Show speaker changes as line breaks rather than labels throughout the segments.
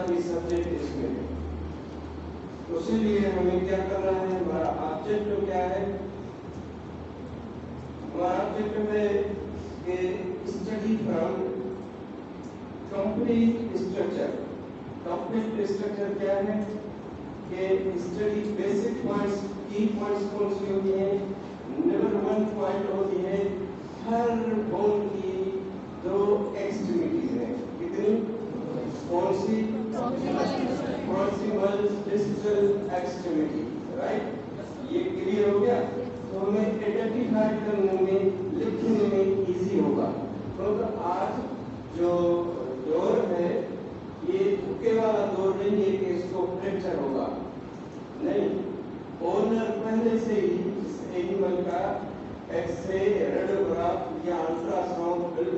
बाकी सब्जेक्ट इसमें है। तो इसीलिए हमें क्या करना है, हमारा ऑब्जेक्टिव क्या है, हमारा ऑब्जेक्टिव है कि study from complete structure. Complete structure क्या है कि स्टडी बेसिक पॉइंट्स, की पॉइंट्स कौन सी होती हैं। नंबर 1 पॉइंट होती है हर बोन की 2 एक्सट्रीमिटीज हैं। कितनी? कौन सी? Proximal distal extremity, right. ये क्लियर हो गया। तो हमें आइडेंटिफाई करने में, लिखने में इजी होगा। तो आज जो दौर है ये तुक्के वाला दौर नहीं है कि इसको फ्रैक्चर होगा, नहीं। ओनर पहले से ही इस एनिमल का एक्सरे, रेडियोग्राफ या अल्ट्रासाउंड, ब्लड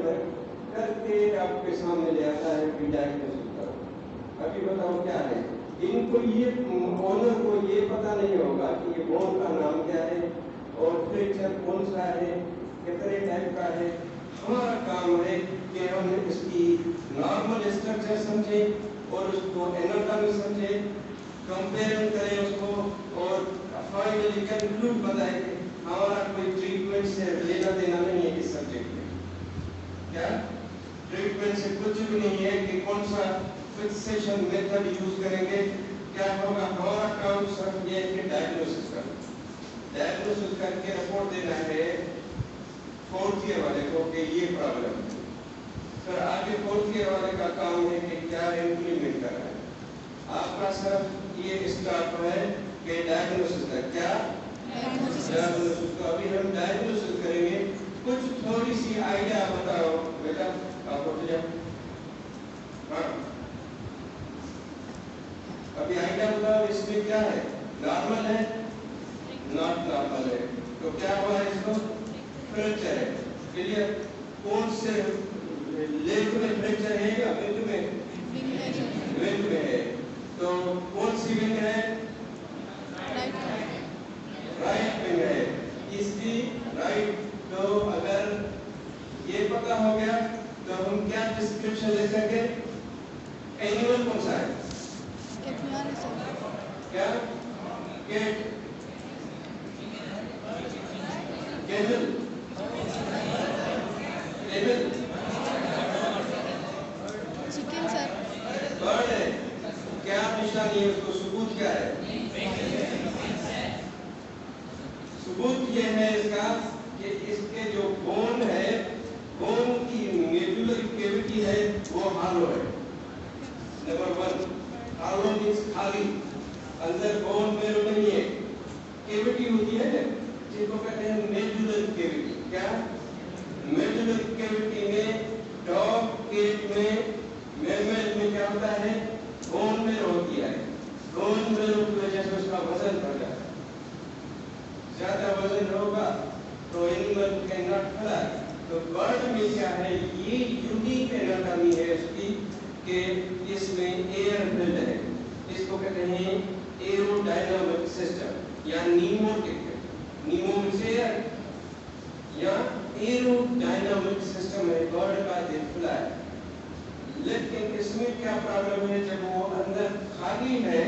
वर्क करके आपके सामने ले आता है कि डायग्नोसिस करो। अभी बताओ क्या है। इनको ये ओनर को ये पता नहीं होगा कि ये बोन का नाम क्या है और फ्रैक्चर कौन सा है, कितने टाइप का है। हमारा काम है कि हम इसकी नॉर्मल स्ट्रक्चर समझें और उसको एनाटॉमी समझें, कंपेयर करें उसको और फाइनली कंक्लूड बताएं कि हमारा कोई ट्रीटमेंट से लेना देना नहीं है इस सब्जेक्ट में। क्या ट्रीटमेंट से कुछ भी नहीं है कि कौन सा फिक्सेशन मेथड यूज करेंगे, क्या होगा। हमारा काम सिर्फ ये है कि डायग्नोसिस करना, डायग्नोसिस करके रिपोर्ट देना है 4th ईयर वाले को कि ये प्रॉब्लम है। फिर आगे 4th ईयर वाले का काम है कि क्या इम्प्लीमेंट करना है। आपका सिर्फ ये स्टाफ है कि डायग्नोसिस का क्या डायग्नोसिस का। अभी हम डायग्नोसिस करेंगे। कुछ थोड़ी सी आइडिया बताओ बेटा, आपको तो जाओ। हाँ, अभी आइडिया बताओ इसमें क्या है। नॉर्मल है, नॉट नॉर्मल है, तो क्या हुआ है इसको फ्रैक्चर है। क्लियर। कौन से लेग में फ्रैक्चर है या विंग में? विंग में है। तो कौन सी विंग है? राइट विंग है इसकी, राइट। तो अगर ये पता हो गया तो हम क्या डिस्क्रिप्शन ले सके। एनिमल कौन सा है? क्या? Cat, camel, camel,
chicken sir,
bird है। क्या निशानी है उसको, सबूत क्या है? सबूत ये है इसका कि इसके जो बोन है, बोन की मेडुलर कैविटी है वो हालो है। नंबर 1, हालो मीन्स खाली, अंदर बोन में नहीं है। कैविटी होती है जिसको कहते हैं मेडुलर कैविटी। क्या? मेडुलर कैविटी में डॉग, कैट में, मैमल में क्या होता है, बोन में होती है। बोन में की वजह से उसका वजन बढ़ जाता है। ज्यादा वजन होगा तो एनिमल कैन नॉट फ्लाई। तो बर्ड में क्या है, ये यूनिक एनाटॉमी है इसकी कि इसमें एयर फिल्ड है। इसको कहते हैं एरोडायनामिक सिस्टम या नीमोटिक। नीमो मींस एयर या एरोडायनामिक सिस्टम है बर्ड का दे फ्लाई। लेकिन इसमें क्या प्रॉब्लम है, जब वो अंदर खाली है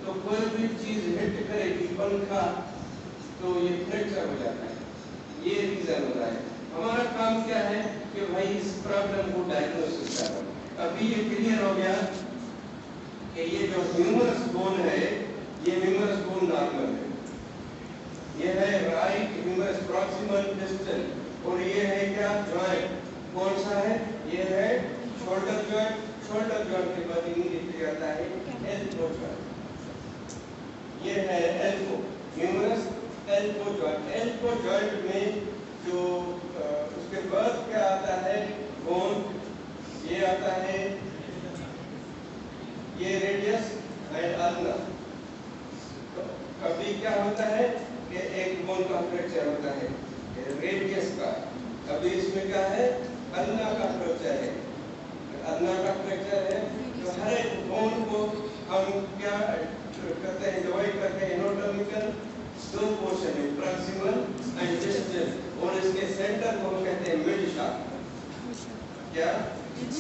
तो कोई भी चीज हिट करेगी, पंखा, तो ये फ्रैक्चर हो जाता है। ये रीजन होता है। हमारा काम क्या है कि भाई इस प्रॉब्लम को डायग्नोसिस करना। अभी ये क्लियर हो गया कि ये जो ह्यूमरस बोन है, ये ह्यूमरस बोन नॉर्मल है। ये है राइट ह्यूमरस प्रॉक्सिमल डिस्टल। और ये है क्या, जॉइंट। कौन सा है? ये है शोल्डर जॉइंट। शोल्डर जॉइंट के बाद इमीडिएटली आता है एल्बो जॉइंट। ये है elbow, humerus elbow joint. Elbow joint में जो उसके बाद क्या आता है, बोन, ये आता है, ये रेडियस एंड अल्ना। तो कभी क्या होता है कि एक बोन का फ्रैक्चर होता है रेडियस का, अभी इसमें क्या है, अल्ना का फ्रैक्चर है। अल्ना का फ्रैक्चर है तो हर एक बोन को हम क्या करते हैं, डिवाइड करते हैं एनाटॉमिकल 2 पोर्शन है, प्रॉक्सिमल एंड डिस्टल। और इसके सेंटर को हम कहते हैं मिड शाफ्ट। क्या?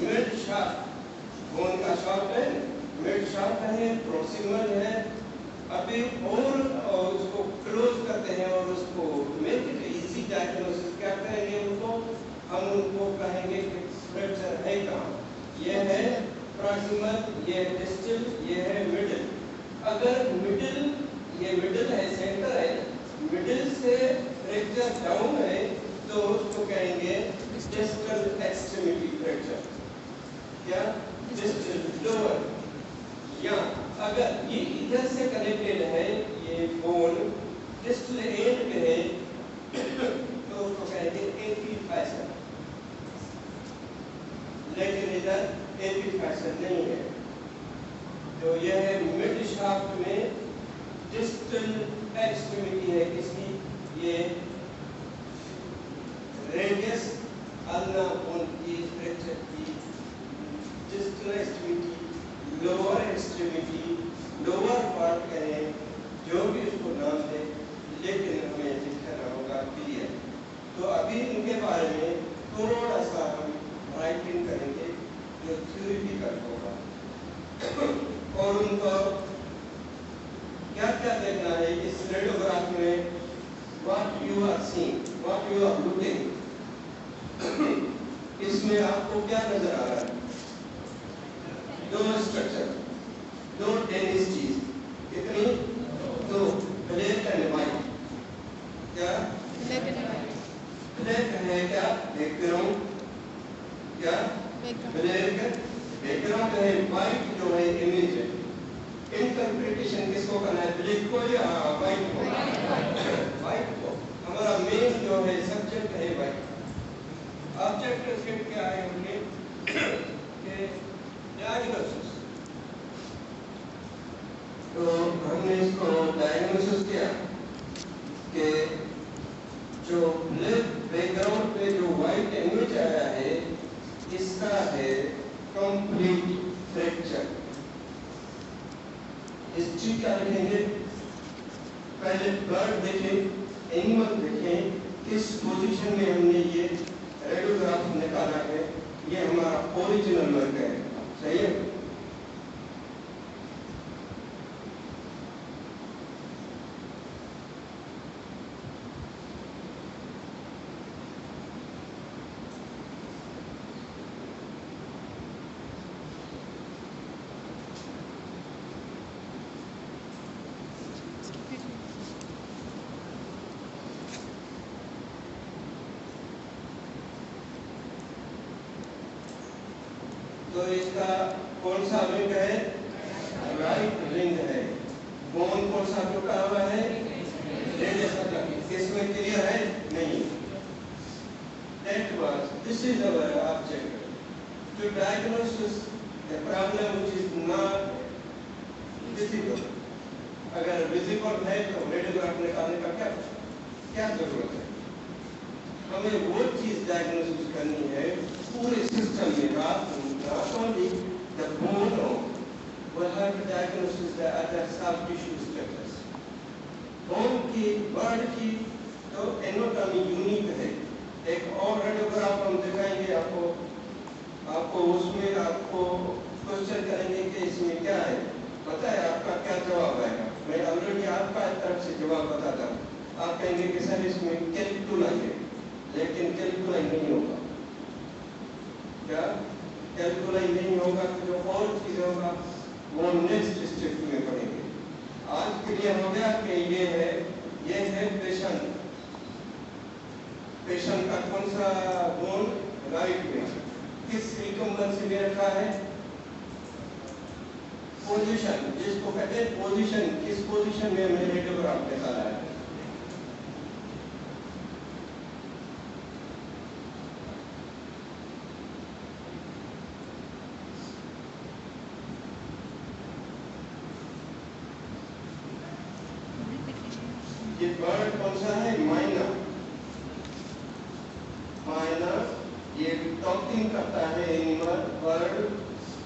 Mid shaft. बोन का शॉर्ट है, मिड शॉर्ट है, प्रोक्सिमल है। अभी और उसको क्लोज करते हैं और उसको मेक इट इजी डायग्नोसिस क्या करेंगे उनको, हम उनको कहेंगे कि फ्रैक्चर है कहाँ। ये है प्रॉक्सिमल, ये है डिस्टल, ये है मिडिल। अगर मिडिल, ये मिडिल है, सेंटर है, मिडिल से फ्रैक्चर डाउन है तो उसको कहेंगे डिस्टल एक्सट्रीमिटी फ्रैक्चर। क्या? Distal lower. या अगर ये इधर से कनेक्टेड है, ये बोन डिस्टल एंड पे है तो उसको कहेंगे एपीफैसर, लेकिन इधर एपीफैसर नहीं है। तो यह है मिड शाफ्ट में डिस्टल एक्सट्रीमिटी है किसकी, ये रेडियस अल्ना बोन की फ्रैक्चर की distal extremity, lower extremity, lower part कहें, जो भी उसको नाम दे, लेकिन हमें लिखना होगा क्लियर। तो अभी इनके बारे में थोड़ा सा हम राइटिंग करेंगे जो थ्योरिटिकल होगा और उनको क्या क्या देखना है इस रेडियोग्राफ में। What you are seeing, what you are looking, इसमें आपको क्या नजर आ रहा है? दो स्ट्रक्चर, दो टेनिस चीज, कितनी? दो, ब्लैक एंड व्हाइट। क्या? Black and white. ब्लैक है क्या बैकग्राउंड, क्या ब्लैक बैकग्राउंड है, व्हाइट जो है इमेज है। इंटरप्रिटेशन किसको करना है, ब्लैक को या व्हाइट को? व्हाइट को। हमारा मेन जो है सब्जेक्ट है व्हाइट। ऑब्जेक्ट सेट क्या है उनके डायग्नोसिस। तो हमने इसको डायग्नोसिस किया कि जो ब्लैक बैकग्राउंड पे जो व्हाइट इमेज आया है इसका है कंप्लीट फ्रैक्चर। हिस्ट्री क्या लिखेंगे? पहले बर्ड देखें, एनिमल देखें, किस पोजीशन में हमने ये रेडियोग्राफ निकाला है। ये हमारा ओरिजिनल वर्क है, सही है। तो इसका कौन सा रिंग है? राइट रिंग है। बोन कौन सा टूटा हुआ है? इसमें क्लियर है? नहीं। That was, this is our object to diagnose the problem which is not visible. अगर विजिबल है तो रेडियोग्राफ निकालने का क्या जरूरत है? हमें वो चीज डायग्नोसिस करनी है पूरे सिस्टम में। not only the bone, we'll have to diagnose the other soft tissue structures. Bone की, बर्ड की तो एनाटॉमी यूनिक है। एक और रेडियोग्राफ हम दिखाएंगे आपको उसमें आपको क्वेश्चन करेंगे कि इसमें क्या है, पता है आपका क्या जवाब आएगा। मैं ऑलरेडी आपका तरफ से जवाब बताता हूँ। आप कहेंगे कि सर इसमें कैलकुला है, लेकिन कैलकुला नहीं होगा। क्या कैलकुला नहीं होगा तो जो और चीज होगा वो नेक्स्ट स्टेप में पढ़ेंगे। आज क्लियर हो गया कि ये है पेशेंट। पेशेंट का कौन सा बोन? राइट में। किस रिकम्बेंसी में रखा है? पोजीशन, जिसको कहते हैं पोजीशन, किस पोजीशन में हमने रेडियोग्राफ निकाला है? ये बर्ड कौन सा है? माइनर। ये टॉकिंग करता है एनिमल, बर्ड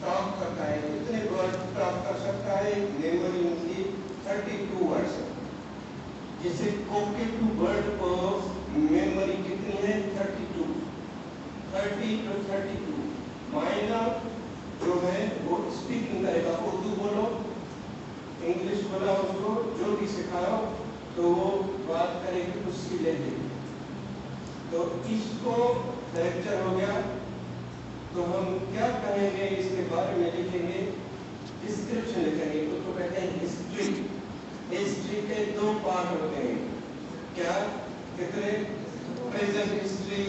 टॉक करता है। कितने वर्ड टॉक कर सकता है? मेमोरी उनकी 32 वर्ड्स है। जिसे कोकेटू बर्ड को मेमोरी कितनी है? 32, 30 to 32। माइनर जो है सिखाओ तो वो बात करेगी उसकी लहजे। तो इसको फ्रैक्चर हो गया, तो हम क्या कहेंगे इसके बारे में लिखेंगे, डिस्क्रिप्शन लिखेंगे। उसको कहते हैं हिस्ट्री। हिस्ट्री के दो पार्ट होते हैं, क्या कितने, present history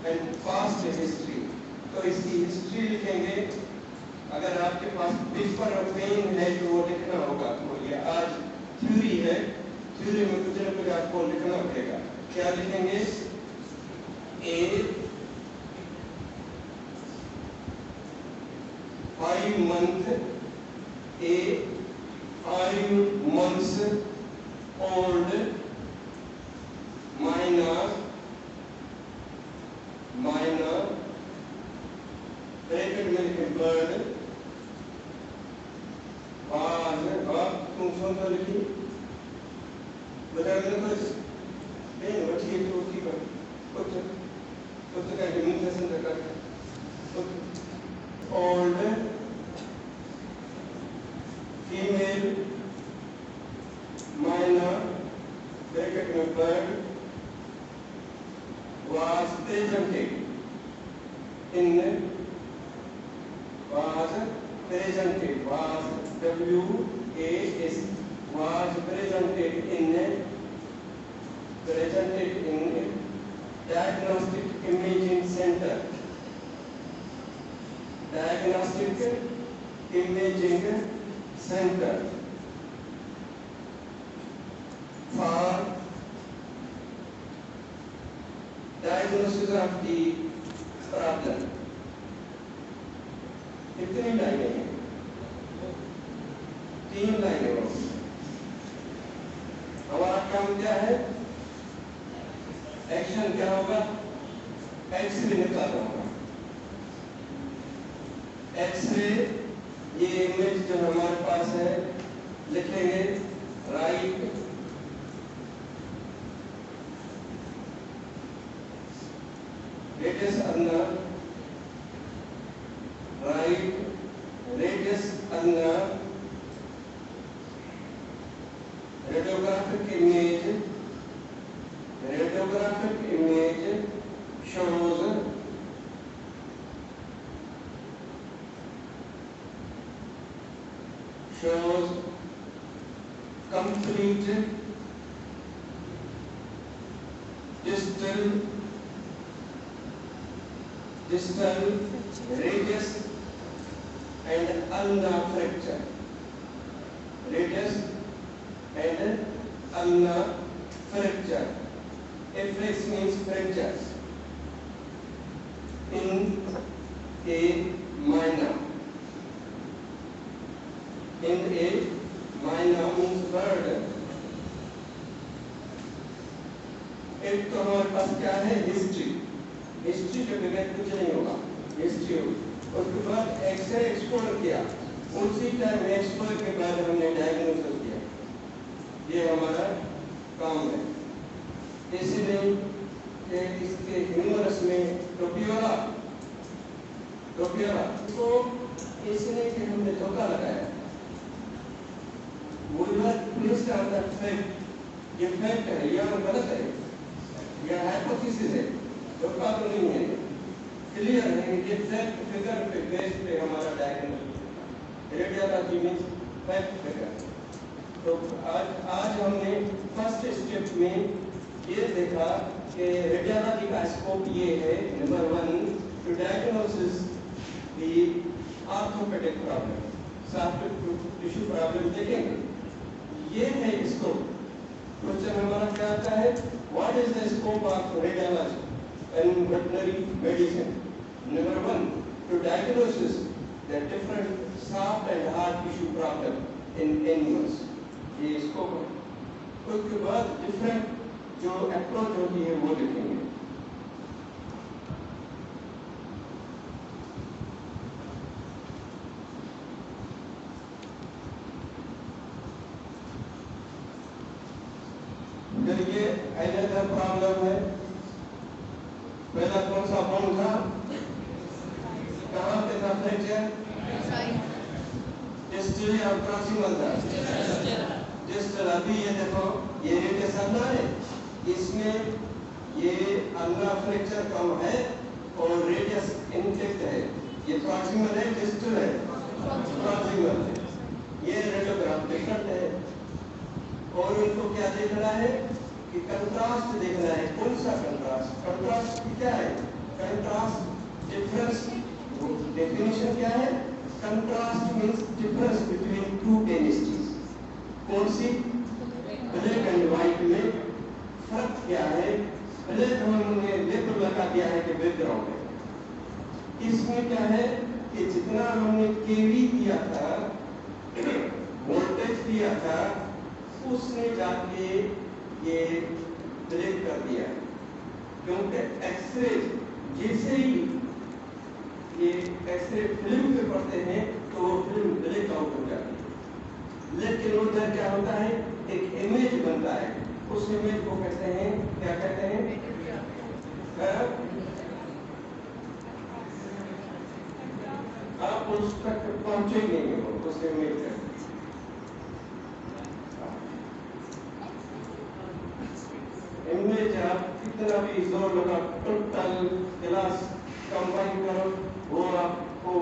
and past history. तो इसकी हिस्ट्री लिखेंगे। अगर आपके पास पेपर और पेन है तो वो लिखना होगा। तो ये आज थ्योरी है, थ्योरी में कुछ न कुछ आपको लिखना पड़ेगा। क्या लिखेंगे, ए 5 month, a 5 months old minor bracket में लिखे bird was, तुम सुन तो लिखी बता देना कुछ नहीं बच्ची एक तो की पर कुछ का डिमिनिशन कर old female minor ब्रैकेट में bird was presented in was presented was W-A-S was presented in diagnostic imaging center, diagnostic imaging center for diagnosis of the problem। कितनी लाइनें हैं, 3 लाइनें हैं। हमारा काम क्या है, एक्शन क्या होगा, एक्सरे निकालना होगा। एक्सरे ये इमेज जो हमारे पास है लिखेंगे राइट रेडियस अंदर, right radius ulnar, radiographic image shows complete distal radius and ulnar fracture, radius and ulnar fracture. Afflex means fractures in a minor. In a minor means bird. एक तो हमारे पास क्या है, हिस्ट्री। हिस्ट्री के बगैर कुछ नहीं होगा, हिस्ट्री होगी। उसके बाद एक्सरे एक्सप्लोर किया, उसी टाइम एक्सप्लोर के बाद हमने डायग्नोसिस किया। ये हमारा काम है। इसलिए इसके ह्यूमरस में टोपियोला इसको इसलिए कि हमने धोखा लगाया। वो पुलिस का फैक्ट, ये फैक्ट है या गलत है, यह हाइपोथेसिस है, धोखा तो नहीं है, क्लियर है। ये फैक्ट फिगर पे बेस पे हमारा diagnosis, radiology means fact figure. तो आज हमने फर्स्ट स्टेप में ये देखा कि रेडियोलॉजी का स्कोप ये है, number 1 to diagnosis the orthopaedic problem, soft tissue problem देखेंगे। ये है स्कोप। क्वेश्चन हमारा क्या आता है, what is the scope of radiology and veterinary medicine? Number 1 to diagnosis the different soft and hard tissue problem in animals, ये scope है। उसके बाद डिफरेंट जो अप्रोच होती है वो लिखेंगे। फिर ये अनदर प्रॉब्लम है, पहला कौन सा बोन था, कहाँ पे था फ्रैक्चर, डिस्टल या प्रॉक्सिमल था, डिस्टल अभी ये देखो ये रेडियस अल्ना है, इसमें ये अल्ना फ्रैक्चर कम है और रेडियस इंटेक्ट है। ये प्रॉक्सिमल है, डिस्टल है, प्रॉक्सिमल है। ये रेडियोग्राफ डिफरेंट है। और इनको क्या देखना है कि कंट्रास्ट देखना है। कौन सा कंट्रास्ट? कंट्रास्ट क्या है? कंट्रास्ट डिफरेंस, डेफिनेशन क्या है? Contrast means difference between two chemistries. कौन सी? ब्लैक एंड व्हाइट में फर्क क्या है? ब्लैक हमने लेबल लगा दिया है कि बैकग्राउंड है। इसमें क्या है कि जितना हमने केवी दिया था, वोल्टेज दिया था, उसने जाके ये ब्रेक कर दिया। क्योंकि एक्सरे जैसे ही ये एक्सरे फिल्म पे पड़ते हैं तो वो फिल्म ब्रेक आउट हो जाती है। लेकिन उधर क्या होता है, एक इमेज बनता है। उस इमेज को कहते हैं, क्या कहते हैं? आप उस तक पहुंचे नहीं हो, उस इमेज तक। इमेज आप कितना भी जोर लगा, टोटल क्लास कंबाइन करो, वो आपको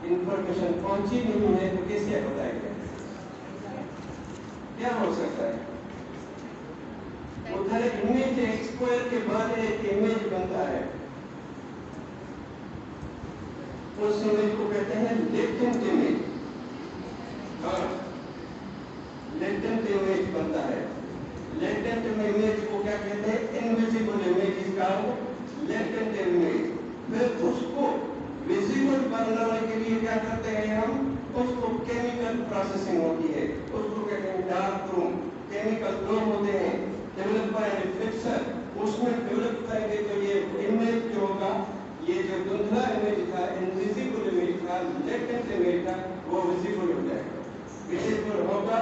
इंफॉर्मेशन पहुंची नहीं है तो कैसे बताएंगे? क्या हो सकता है? उधर इमेज एक्सपोयर के बाद एक इमेज बनता है। उस इमेज को कहते हैं लेटेंट इमेज। हाँ, लेटेंट इमेज बनता है। लेटेंट इमेज को क्या कहते हैं? इनविजिबल इमेज का लेटेंट इमेज। फिर उसको विजिबल बनाने के लिए क्या करते हैं हम? उसको केमिकल प्रोसेसिंग होती है, उसको कहते हैं डार्क रूम। केमिकल दो होते हैं, डेवलपर एंड फिक्सर। उसमें डेवलप करेंगे तो ये इमेज जो होगा, ये जो धुंधला इमेज था, इनविजिबल इमेज था, लेटेंट इमेज था, वो विजिबल हो जाएगा। विजिबल होगा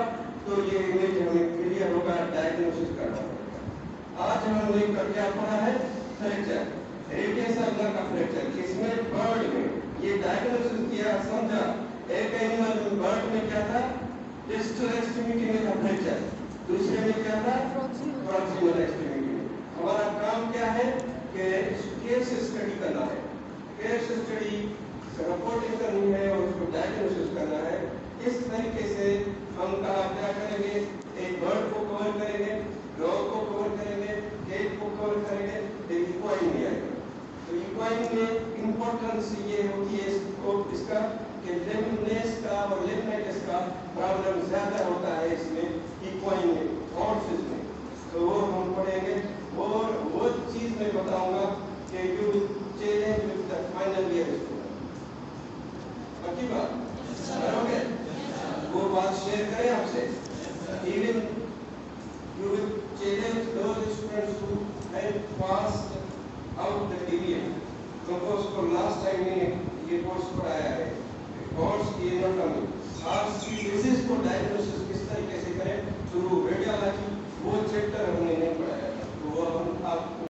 तो ये इमेज हमें क्लियर होगा, डायग्नोसिस करना होगा। आज हमने क्या पढ़ा है? फ्रैक्चर, रेडियस अल्ना का फ्रैक्चर। इसमें बर्ड में ये डायग्नोसिस किया, समझा। एक एनिमल बर्ड में क्या था? डिस्टल एक्सट्रीमिटी में था फ्रैक्चर, दूसरे में क्या था? प्रॉक्सिमल एक्सट्रीमिटी में। हमारा काम क्या है कि केस स्टडी करना है। केस स्टडी रिपोर्टिंग करनी है और उसको डायग्नोसिस करना है। इस तरीके से हम क्या करेंगे? एक बर्ड को कवर करेंगे, डॉग को कवर करेंगे, केट को कवर करेंगे, एक इक्वाइन में आएगा। तो इक्वाइन में इंपॉर्टेंस ये होती है इसका कि लेमनेस का और लेमनाइटिस का प्रॉब्लम ज्यादा होता है इसमें इक्वाइन में, हॉर्सेस में। तो वो हम पढ़ेंगे और वो चीज मैं बताऊंगा कि you challenge with the final year student. पक्की बात करोगे? वो बात शेयर करें आपसे। Even you will challenge those students who have passed out the DBA. क्योंकि उसको लास्ट टाइम में ये कोर्स पढ़ाया है, कोर्स की एनाटॉमी, हार्ट की डिजीज को डायग्नोसिस किस तरीके से करें थ्रू रेडियोलॉजी, वो चैप्टर हमने नहीं पढ़ाया था। तो वो हम आपको